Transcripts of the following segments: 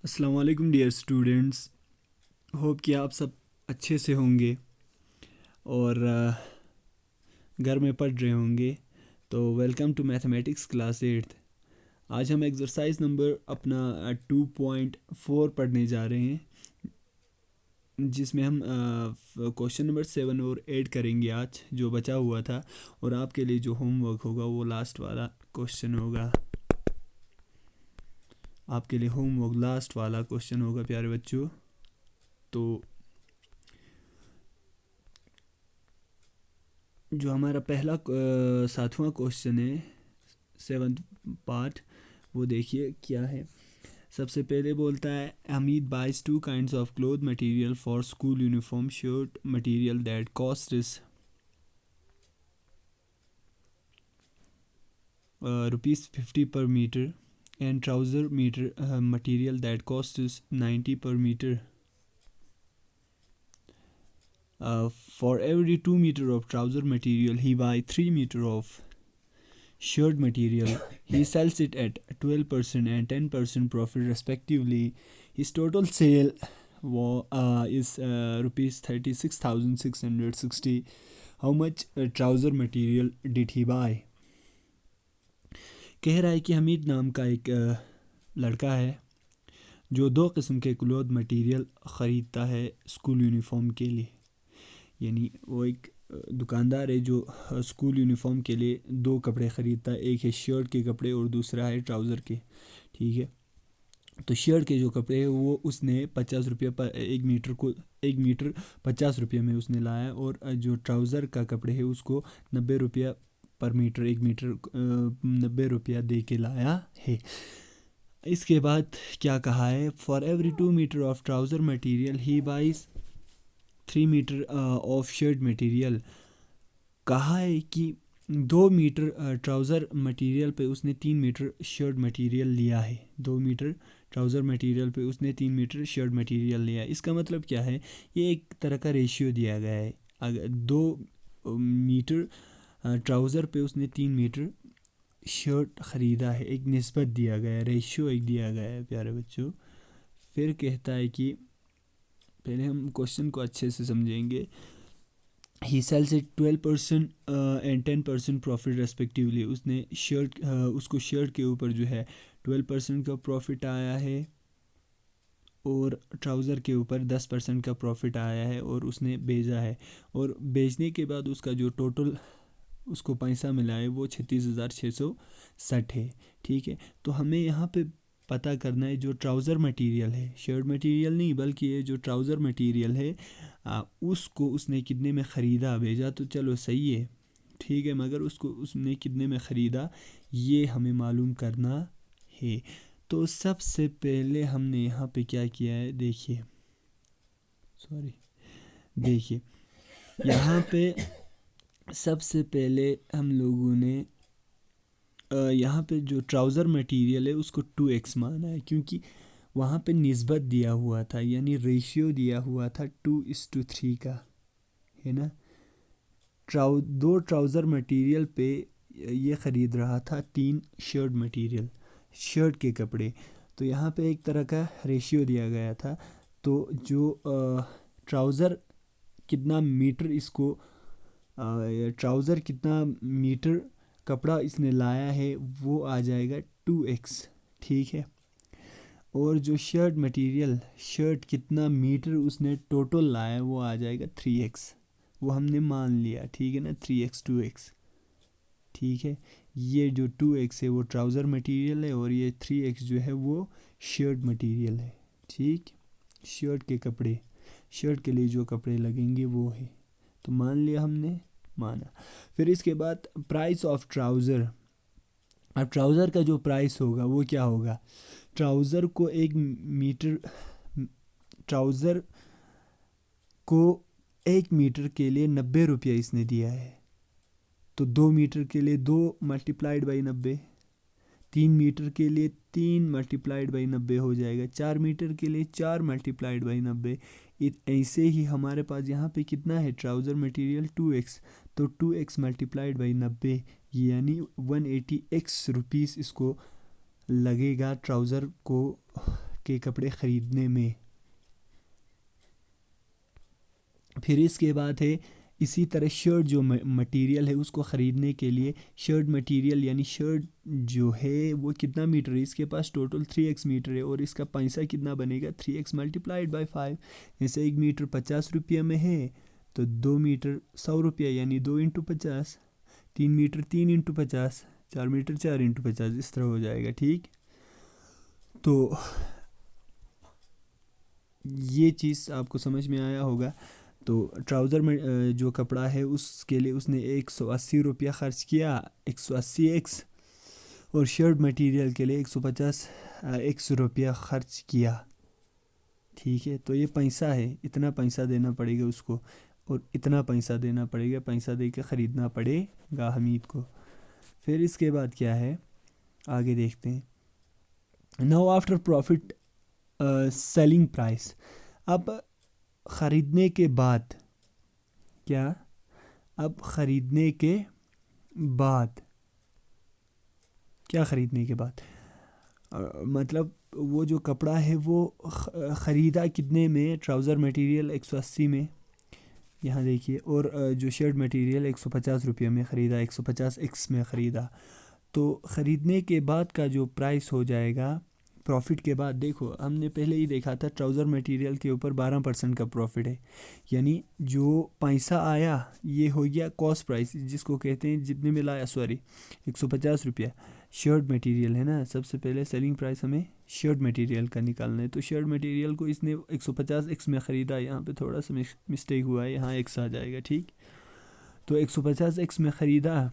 अस्सलाम वालेकुम dear students. Hope कि आप सब अच्छे से होंगे और घर में पढ़ रहे होंगे। तो वेलकम टू मैथमेटिक्स क्लास 8। आज हम एक्सरसाइज नंबर अपना 2.4 पढ़ने जा रहे हैं, जिसमें हम क्वेश्चन नंबर 7 और 8 करेंगे आज, जो बचा हुआ था। और आपके लिए जो होमवर्क होगा वो लास्ट वाला क्वेश्चन होगा। आपके लिए होमवर्क लास्ट वाला क्वेश्चन होगा प्यारे बच्चों। तो जो हमारा पहला 7वां क्वेश्चन है, 7th पार्ट, वो देखिए क्या है। सबसे पहले बोलता है Hamid buys two kinds of cloth material for school uniform shirt material that cost is ₹50 per meter and trouser meter material that cost is 90 per meter. For every 2 meter of trouser material he buy 3 meter of shirt material. He sells it at 12% and 10% profit respectively. His total sale is rupees 36,660. How much trouser material did he buy? कह रहा है कि हमीद नाम का एक लड़का है जो 2 किस्म के क्लॉथ मटेरियल ख़रीदता है स्कूल यूनिफॉर्म के लिए। यानी वो एक दुकानदार है जो स्कूल यूनिफॉर्म के लिए 2 कपड़े ख़रीदता है। एक है शर्ट के कपड़े और दूसरा है ट्राउज़र के। ठीक है, तो शर्ट के जो कपड़े हैं वो उसने 50 रुपये पर 1 मीटर 50 रुपये में उसने लाया, और जो ट्राउज़र का कपड़े है उसको 90 रुपया पर मीटर 1 मीटर 90 रुपया दे के लाया है। इसके बाद क्या कहा है, for every 2 metre of trouser material ही buys 3 metre of shirt material. कहा है कि 2 मीटर ट्राउज़र मटेरियल पे उसने 3 मीटर शर्ट मटेरियल लिया है। 2 मीटर ट्राउज़र मटेरियल पे उसने 3 मीटर शर्ट मटेरियल लिया है। इसका मतलब क्या है, ये एक तरह का रेशियो दिया गया है। अगर 2 मीटर ट्राउज़र पे उसने 3 मीटर शर्ट ख़रीदा है, एक निस्बत दिया गया है, रेशियो एक दिया गया है प्यारे बच्चों। फिर कहता है कि पहले हम क्वेश्चन को अच्छे से समझेंगे। He sells it 12% and 10% profit respectively. उसने उसको शर्ट के ऊपर जो है 12% का प्रॉफिट आया है और ट्राउज़र के ऊपर 10% का प्रॉफिट आया है, और उसने भेजा है। और बेचने के बाद उसका जो टोटल उसको पैसा मिला है वो 36,660 है। ठीक है, तो हमें यहाँ पे पता करना है जो ट्राउज़र मटेरियल है, शर्ट मटेरियल नहीं बल्कि ये जो ट्राउज़र मटेरियल है उसको उसने कितने में ख़रीदा। भेजा तो चलो सही है, ठीक है, मगर उसको उसने कितने में ख़रीदा ये हमें मालूम करना है। तो सबसे पहले हमने यहाँ पे क्या किया है, देखिए यहाँ पे सबसे पहले हम लोगों ने यहाँ पे जो ट्राउज़र मटेरियल है उसको 2x माना है, क्योंकि वहाँ पे निस्बत दिया हुआ था, यानी रेशियो दिया हुआ था 2:3 का, है ना। 2 ट्राउज़र मटेरियल पे ये ख़रीद रहा था 3 शर्ट मटेरियल, शर्ट के कपड़े। तो यहाँ पे एक तरह का रेशियो दिया गया था। तो जो ट्राउज़र कितना मीटर इसको ट्राउज़र कितना मीटर कपड़ा इसने लाया है वो आ जाएगा 2x। ठीक है, और जो शर्ट मटेरियल शर्ट कितना मीटर उसने टोटल लाया वो आ जाएगा 3x। वो हमने मान लिया, ठीक है ना, 3x 2x। ठीक है, ये जो 2x है वो ट्राउज़र मटेरियल है और ये 3x जो है वो शर्ट मटेरियल है। ठीक, शर्ट के कपड़े, शर्ट के लिए जो कपड़े लगेंगे वो है। तो मान लिया हमने, माना। फिर इसके बाद प्राइस ऑफ ट्राउज़र। अब ट्राउज़र का जो प्राइस होगा वो क्या होगा, ट्राउज़र को 1 मीटर ट्राउज़र को 1 मीटर के लिए 90 रुपया इसने दिया है। तो 2 मीटर के लिए 2 मल्टीप्लाइड बाई 90, 3 मीटर के लिए 3 मल्टीप्लाइड बाई 90 हो जाएगा, 4 मीटर के लिए 4 मल्टीप्लाइड बाई 90। ऐसे ही हमारे पास यहाँ पे कितना है ट्राउज़र मटेरियल 2x। तो 2x मल्टीप्लाइड बाई 90 यानी 180x रुपीस इसको लगेगा ट्राउज़र को के कपड़े ख़रीदने में। फिर इसके बाद है इसी तरह शर्ट जो मटेरियल है उसको ख़रीदने के लिए शर्ट मटेरियल यानी शर्ट जो है वो कितना मीटर है, इसके पास टोटल 3x मीटर है और इसका पैसा कितना बनेगा 3x मल्टीप्लाइड बाई 5। जैसे 1 मीटर 50 रुपये में है तो 2 मीटर 100 रुपये यानी 2 into 50, 3 metre 3 into 50, 4 metre 4 into 50, इस तरह हो जाएगा। ठीक, तो ये चीज़ आपको समझ में आया होगा। तो ट्राउज़र में जो कपड़ा है उसके लिए उसने 180 रुपया ख़र्च किया, 180x, और शर्ट मटेरियल के लिए 150 रुपया ख़र्च किया। ठीक है, तो ये पैसा है, इतना पैसा देना पड़ेगा उसको और इतना पैसा देना पड़ेगा, पैसा दे के ख़रीदना पड़ेगा हमीद को। फिर इसके बाद क्या है आगे देखते हैं। Now after profit selling price, अब ख़रीदने के बाद क्या, अब ख़रीदने के बाद क्या, ख़रीदने के बाद मतलब वो जो कपड़ा है वो ख़रीदा कितने में, ट्राउज़र मटेरियल 180 में, यहाँ देखिए, और जो शर्ट मटेरियल 150 रुपये में ख़रीदा, 150x में ख़रीदा। तो ख़रीदने के बाद का जो प्राइस हो जाएगा प्रॉफिट के बाद, देखो हमने पहले ही देखा था ट्राउज़र मटेरियल के ऊपर 12% का प्रॉफिट है, यानी जो पैसा आया ये हो गया कॉस्ट प्राइस जिसको कहते हैं जितने में लाया, सॉरी 150 रुपया शर्ट मटेरियल है ना। सबसे पहले सेलिंग प्राइस हमें शर्ट मटेरियल का निकालना है, तो शर्ट मटेरियल को इसने 150x में ख़रीदा, यहाँ पे थोड़ा सा मिस्टेक हुआ है, यहाँ x आ जाएगा। ठीक, तो 150x में ख़रीदा,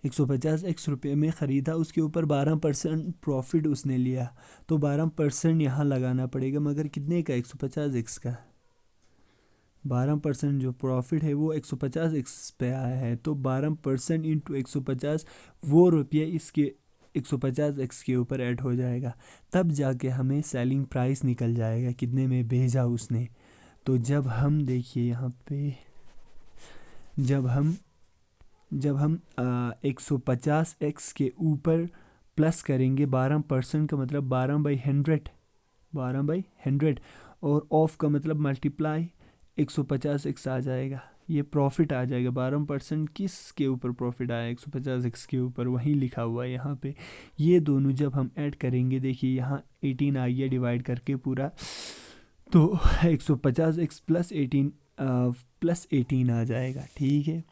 150x रुपये में ख़रीदा, उसके ऊपर 12% प्रॉफिट उसने लिया, तो 12% यहाँ लगाना पड़ेगा, मगर कितने का, 150x का। 12% जो प्रॉफिट है वो 150x पे आया है, तो 12% इंटू 150 वो रुपये इसके 150x के ऊपर ऐड हो जाएगा, तब जाके हमें सेलिंग प्राइस निकल जाएगा कितने में भेजा उसने। तो जब हम देखिए यहाँ पे, जब हम 150x के ऊपर प्लस करेंगे 12% का मतलब 12/100 और ऑफ का मतलब मल्टीप्लाई 150x आ जाएगा, ये प्रॉफिट आ जाएगा। 12% किस के ऊपर प्रॉफिट आया, 150x के ऊपर, वहीं लिखा हुआ है यहाँ पे। ये दोनों जब हम ऐड करेंगे, देखिए यहाँ 18 आ गया डिवाइड करके पूरा, तो 150x प्लस 18 आ जाएगा। ठीक है,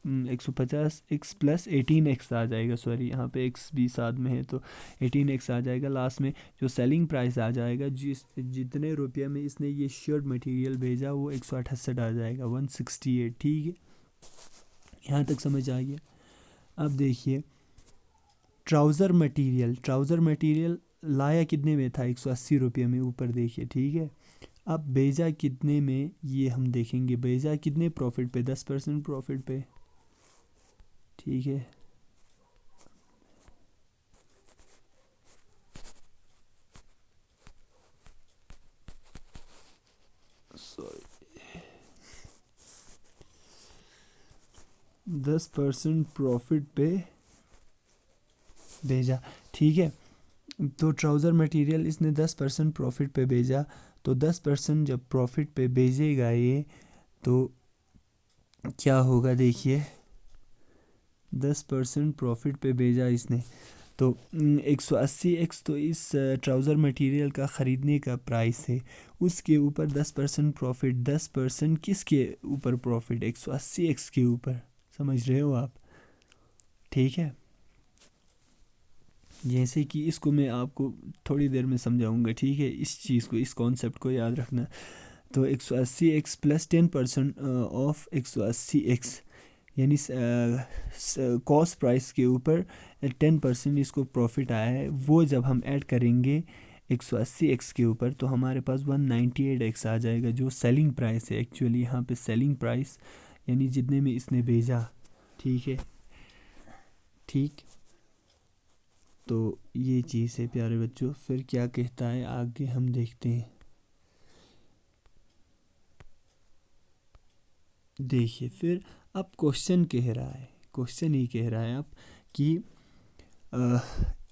150x प्लस 18x आ जाएगा, सॉरी यहाँ पे x भी साथ में है तो 18x आ जाएगा। लास्ट में जो सेलिंग प्राइस आ जाएगा, जितने रुपये में इसने ये शर्ट मटेरियल भेजा वो 168 आ जाएगा, 168। ठीक है, यहाँ तक समझ आ गया। अब देखिए ट्राउज़र मटेरियल लाया कितने में था, 180 रुपये में, ऊपर देखिए। ठीक है, अब भेजा कितने में ये हम देखेंगे, भेजा कितने प्रॉफिट पे, 10% प्रॉफिट पे। ठीक है, सॉरी 10% प्रॉफिट पे भेजा। ठीक है, तो ट्राउज़र मटेरियल इसने 10% प्रॉफिट पे भेजा, तो 10% जब प्रॉफिट पे भेजेगा ये तो क्या होगा, देखिए 10% प्रॉफिट पे भेजा इसने, तो 180x तो इस ट्राउज़र मटेरियल का ख़रीदने का प्राइस है, उसके ऊपर 10% प्रॉफिट, 10% किसके ऊपर प्रॉफिट, 180x के ऊपर, समझ रहे हो आप। ठीक है, जैसे कि इसको मैं आपको थोड़ी देर में समझाऊंगा। ठीक है, इस चीज़ को, इस कॉन्सेप्ट को याद रखना। तो 180x प्लस 10% ऑफ 180x यानी कॉस्ट प्राइस के ऊपर 10% इसको प्रॉफिट आया है, वो जब हम ऐड करेंगे 180x के ऊपर तो हमारे पास 198x आ जाएगा, जो सेलिंग प्राइस है एक्चुअली यहाँ पे, सेलिंग प्राइस यानी जितने में इसने भेजा। ठीक है, ठीक, तो ये चीज़ है प्यारे बच्चों। फिर क्या कहता है आगे हम देखते हैं। देखिए फिर अब क्वेश्चन कह रहा है, क्वेश्चन ही कह रहा है अब कि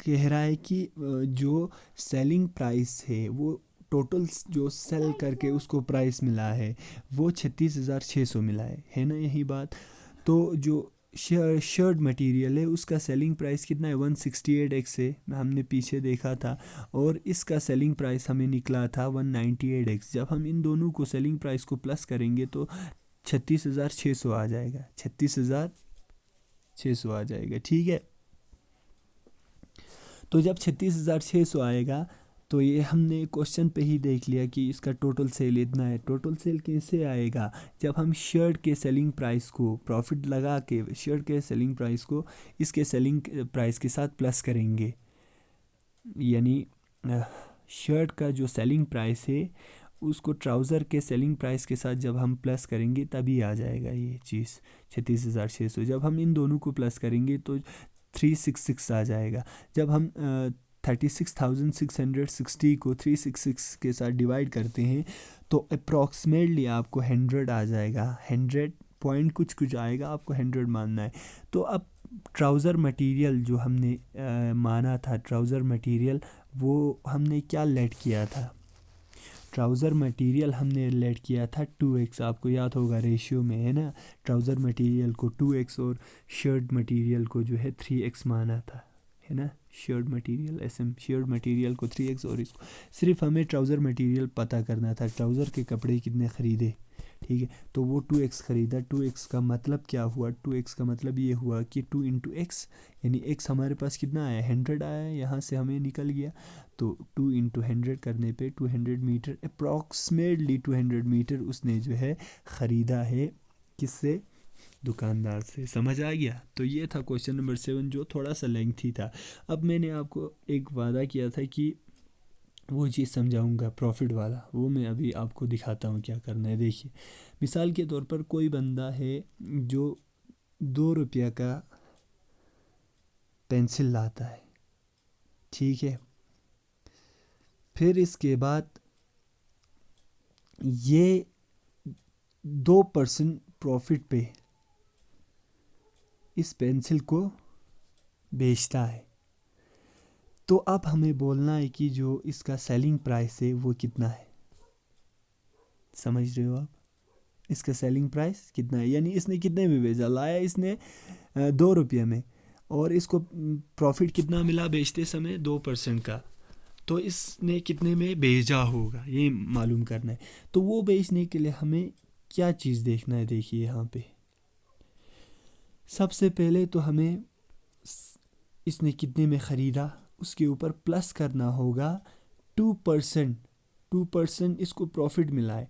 कह रहा है कि जो सेलिंग प्राइस है वो टोटल जो सेल करके उसको प्राइस मिला है वो 36,600 मिला है ना यही बात। तो जो शर्ट मटेरियल है उसका सेलिंग प्राइस कितना है 168x है, हमने पीछे देखा था। और इसका सेलिंग प्राइस हमें निकला था 198x। जब हम इन दोनों को सेलिंग प्राइस को प्लस करेंगे तो 36,600 आ जाएगा, 36,600 आ जाएगा। ठीक है, तो जब 36,600 आएगा तो ये हमने क्वेश्चन पे ही देख लिया कि इसका टोटल सेल इतना है। टोटल सेल कैसे आएगा, जब हम शर्ट के सेलिंग प्राइस को प्रॉफिट लगा के शर्ट के सेलिंग प्राइस को इसके सेलिंग प्राइस के साथ प्लस करेंगे, यानी शर्ट का जो सेलिंग प्राइस है उसको ट्राउज़र के सेलिंग प्राइस के साथ जब हम प्लस करेंगे तभी आ जाएगा ये चीज़ 36,600। जब हम इन दोनों को प्लस करेंगे तो 366 आ जाएगा। जब हम 36,660 को 366 के साथ डिवाइड करते हैं तो अप्रॉक्सीमेटली आपको 100 आ जाएगा। 100 पॉइंट कुछ कुछ आएगा, आपको 100 मानना है। तो अब ट्राउज़र मटेरियल जो हमने माना था, ट्राउज़र मटेरियल वो हमने क्या लेट किया था, ट्राउज़र मटेरियल हमने लेट किया था 2x, आपको याद होगा रेशियो में है ना। ट्राउज़र मटेरियल को 2x और शर्ट मटेरियल को जो है 3x माना था, है ना। शर्ट मटेरियल शर्ट मटेरियल को 3x और इसको सिर्फ हमें ट्राउज़र मटेरियल पता करना था, ट्राउज़र के कपड़े कितने ख़रीदे। ठीक है, तो वो 2x ख़रीदा। 2x का मतलब क्या हुआ, 2x का मतलब ये हुआ कि 2 इंटू एक्स, यानी x हमारे पास कितना आया 100 आया, यहाँ से हमें निकल गया। तो 2 इंटू 100 करने पे 200 मीटर, अप्रॉक्सीमेटली 200 मीटर उसने जो है ख़रीदा है, किससे, दुकानदार से। समझ आ गया। तो ये था क्वेश्चन नंबर 7 जो थोड़ा सा लेंथी था। अब मैंने आपको एक वादा किया था कि वो चीज़ समझाऊंगा प्रॉफिट वाला, वो मैं अभी आपको दिखाता हूँ क्या करना है। देखिए मिसाल के तौर पर कोई बंदा है जो 2 रुपया का पेंसिल लाता है, ठीक है। फिर इसके बाद ये 2% प्रॉफिट पे इस पेंसिल को बेचता है। तो अब हमें बोलना है कि जो इसका सेलिंग प्राइस है वो कितना है। समझ रहे हो आप, इसका सेलिंग प्राइस कितना है, यानी इसने कितने में बेचा, लाया इसने 2 रुपये में, और इसको प्रॉफिट कितना मिला बेचते समय 2% का। तो इसने कितने में बेचा होगा ये मालूम करना है। तो वो बेचने के लिए हमें क्या चीज़ देखना है, देखिए यहाँ पे सबसे पहले तो हमें इसने कितने में ख़रीदा उसके ऊपर प्लस करना होगा 2%। 2% इसको प्रॉफिट मिला है,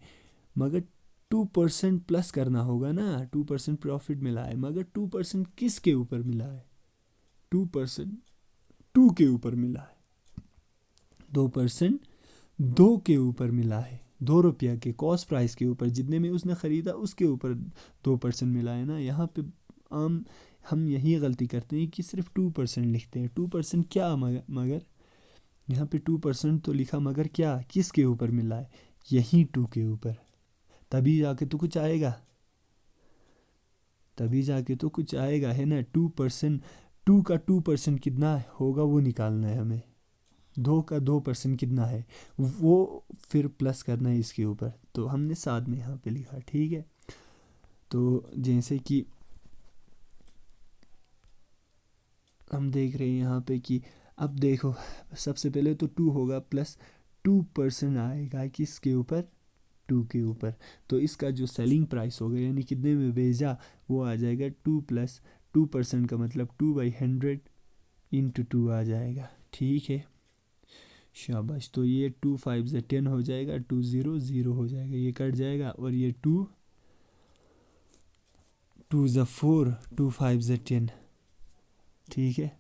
मगर 2% प्लस करना होगा ना। 2% प्रॉफिट मिला है, मगर 2% किसके ऊपर मिला है, 2% 2 के ऊपर मिला है। 2% 2 के ऊपर मिला है, 2 रुपया के कॉस्ट प्राइस के ऊपर, जितने में उसने ख़रीदा उसके ऊपर 2% मिला है ना। यहाँ पे आम हम यही गलती करते हैं कि सिर्फ 2% लिखते हैं। 2% क्या, मगर यहाँ पे 2% तो लिखा, मगर क्या, किसके ऊपर मिला है, यही 2 के ऊपर। तभी जाके तो कुछ आएगा, तभी जाके तो कुछ आएगा, है ना। 2%, 2 का 2% कितना होगा वो निकालना है हमें। 2 का 2% कितना है वो फिर प्लस करना है इसके ऊपर। तो हमने साथ में यहाँ पे लिखा, ठीक है। तो जैसे कि हम देख रहे हैं यहाँ पे कि अब देखो सबसे पहले तो 2 होगा, प्लस 2% आएगा किसके ऊपर, 2 के ऊपर। तो इसका जो सेलिंग प्राइस होगा यानी कितने में बेचा वो आ जाएगा 2 प्लस 2% का मतलब 2/100 इंटू 2 आ जाएगा, ठीक है। शाबाश। तो ये 2 5 से 10 हो जाएगा, 2 0 0 हो जाएगा, ये कट जाएगा। और ये 2 2 ज़ा 4, 2 5 से 10, ठीक है।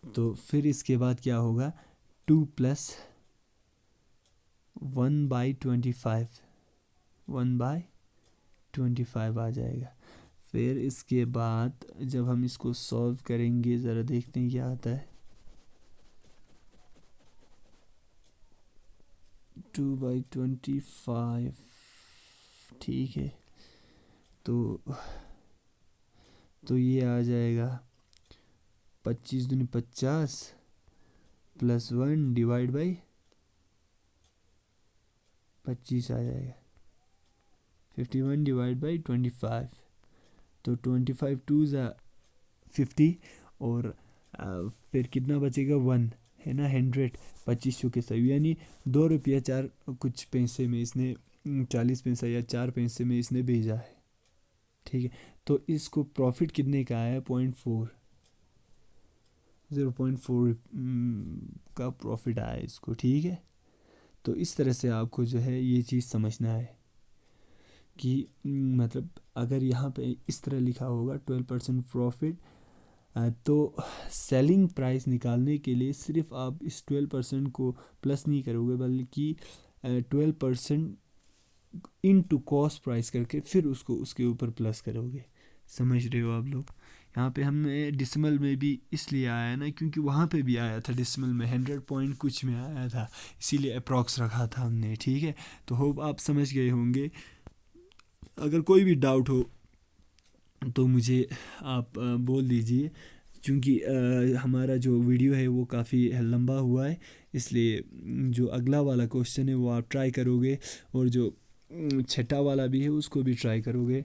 तो फिर इसके बाद क्या होगा, 2 प्लस 1/25, 1/25 आ जाएगा। फिर इसके बाद जब हम इसको सॉल्व करेंगे ज़रा देखते हैं क्या आता है। 2/25, ठीक है। तो ये आ जाएगा 25 दूनी 50 प्लस 1 डिवाइड बाई 25 आ जाएगा। 51 डिवाइड बाई 25, तो 25 टू ज़ा 50 और फिर कितना बचेगा 1 है ना 100, 25 के सही, यानी 2 रुपया 4 कुछ पैसे में इसने 40 पैसा या 4 पैसे में इसने भेजा है। ठीक है, तो इसको प्रॉफिट कितने का आया 0.4 का प्रॉफिट आया इसको। ठीक है, तो इस तरह से आपको जो है ये चीज़ समझना है कि मतलब अगर यहाँ पे इस तरह लिखा होगा 12% प्रॉफिट, तो सेलिंग प्राइस निकालने के लिए सिर्फ आप इस 12% को प्लस नहीं करोगे, बल्कि 12% इनटू कॉस्ट प्राइस करके फिर उसको उसके ऊपर प्लस करोगे। समझ रहे हो आप लोग? यहाँ पे हमने डिसमल में भी इसलिए आया ना, क्योंकि वहाँ पे भी आया था डिसमल में 100 पॉइंट कुछ में आया था, इसीलिए अप्रॉक्स रखा था हमने। ठीक है, तो होप आप समझ गए होंगे। अगर कोई भी डाउट हो तो मुझे आप बोल दीजिए, क्योंकि हमारा जो वीडियो है वो काफ़ी लंबा हुआ है, इसलिए जो अगला वाला क्वेश्चन है वो आप ट्राई करोगे, और जो छठा वाला भी है उसको भी ट्राई करोगे।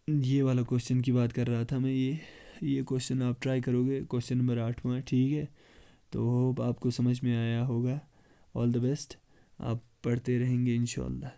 ये वाला क्वेश्चन की बात कर रहा था मैं, ये क्वेश्चन आप ट्राई करोगे, क्वेश्चन नंबर 8वां। ठीक है, तो होप आपको समझ में आया होगा। ऑल द बेस्ट, आप पढ़ते रहेंगे इंशाल्लाह।